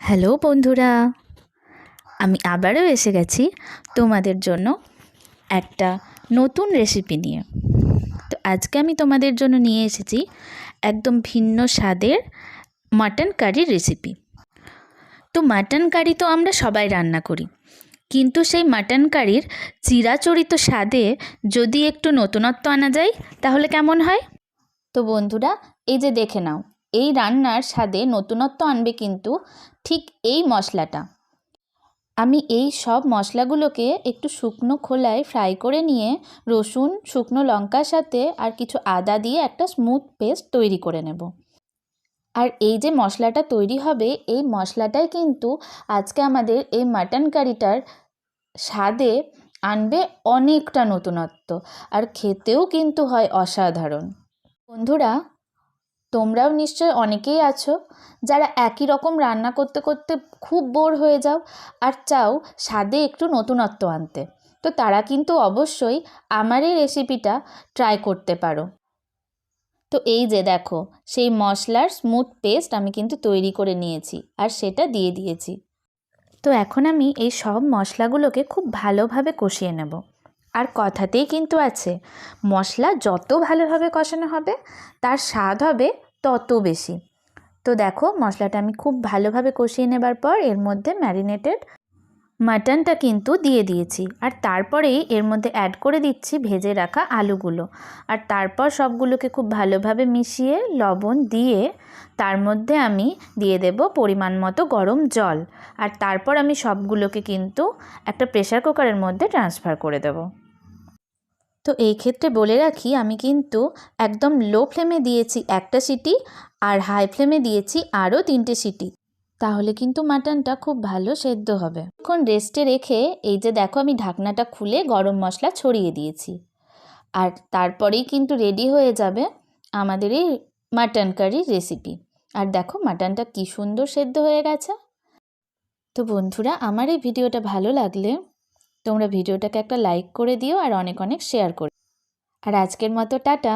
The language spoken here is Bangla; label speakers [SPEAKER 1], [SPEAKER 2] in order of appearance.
[SPEAKER 1] হ্যালো বন্ধুরা, আমি আবারও এসে গেছি তোমাদের জন্য একটা নতুন রেসিপি নিয়ে। তো আজকে আমি তোমাদের জন্য নিয়ে এসেছি একদম ভিন্ন স্বাদের মাটন কারির রেসিপি। তো মাটন কারি তো আমরা সবাই রান্না করি, কিন্তু সেই মাটন কারির চিরাচরিত স্বাদে যদি একটু নতুনত্ব আনা যায় তাহলে কেমন হয়? তো বন্ধুরা, এই যে দেখে নাও, এই রান্নার স্বাদে নতুনত্ব আনবে কিন্তু ঠিক এই মশলাটা। আমি এই সব মশলাগুলোকে একটু শুকনো খোলায় ফ্রাই করে নিয়ে রসুন, শুকনো লঙ্কার সাথে আর কিছু আদা দিয়ে একটা স্মুথ পেস্ট তৈরি করে নেব। আর এই যে মশলাটা তৈরি হবে, এই মশলাটাই কিন্তু আজকে আমাদের এই মাটন কারিটার স্বাদে আনবে অনেকটা নতুনত্ব, আর খেতেও কিন্তু হয় অসাধারণ। বন্ধুরা, তোমরাও নিশ্চয় অনেকেই আছো যারা একই রকম রান্না করতে করতে খুব বোর হয়ে যাও আর চাও স্বাদে একটু নতুনত্ব আনতে। তো তারা কিন্তু অবশ্যই আমার এই রেসিপিটা ট্রাই করতে পারো। তো এই যে দেখো, সেই মশলার স্মুথ পেস্ট আমি কিন্তু তৈরি করে নিয়েছি আর সেটা দিয়ে দিয়েছি। তো এখন আমি এই সব মশলাগুলোকে খুব ভালোভাবে কষিয়ে নেব। আর কথাতেই কিন্তু আছে, মশলা যত ভালোভাবে কষানো হবে তার স্বাদ হবে তত বেশি। তো দেখো, মশলাটা আমি খুব ভালোভাবে কষিয়ে নেবার পর এর মধ্যে ম্যারিনেটেড মাটনটা কিন্তু দিয়ে দিয়েছি, আর তারপরেই এর মধ্যে অ্যাড করে দিচ্ছি ভেজে রাখা আলুগুলো। আর তারপর সবগুলোকে খুব ভালোভাবে মিশিয়ে লবণ দিয়ে তার মধ্যে আমি দিয়ে দেব পরিমাণ মতো গরম জল। আর তারপর আমি সবগুলোকে কিন্তু একটা প্রেসার কুকারের মধ্যে ট্রান্সফার করে দেব। তো এই ক্ষেত্রে বলে রাখি, আমি কিন্তু একদম লো ফ্লেমে দিয়েছি একটা সিটি, আর হাই ফ্লেমে দিয়েছি আরও 3টে সিটি। তাহলে কিন্তু মাটনটা খুব ভালো সেদ্ধ হবে। এখন রেস্টে রেখে এই যে দেখো, আমি ঢাকনাটা খুলে গরম মশলা ছড়িয়ে দিয়েছি। আর তারপরেই কিন্তু রেডি হয়ে যাবে আমাদের এই মাটন কারি রেসিপি। আর দেখো, মাটনটা কি সুন্দর সেদ্ধ হয়ে গেছে। তো বন্ধুরা, আমার এই ভিডিওটা ভালো লাগলে তোমরা ভিডিওটাকে একটা লাইক করে দিও আর অনেক অনেক শেয়ার করো। আর আজকের মতো টাটা।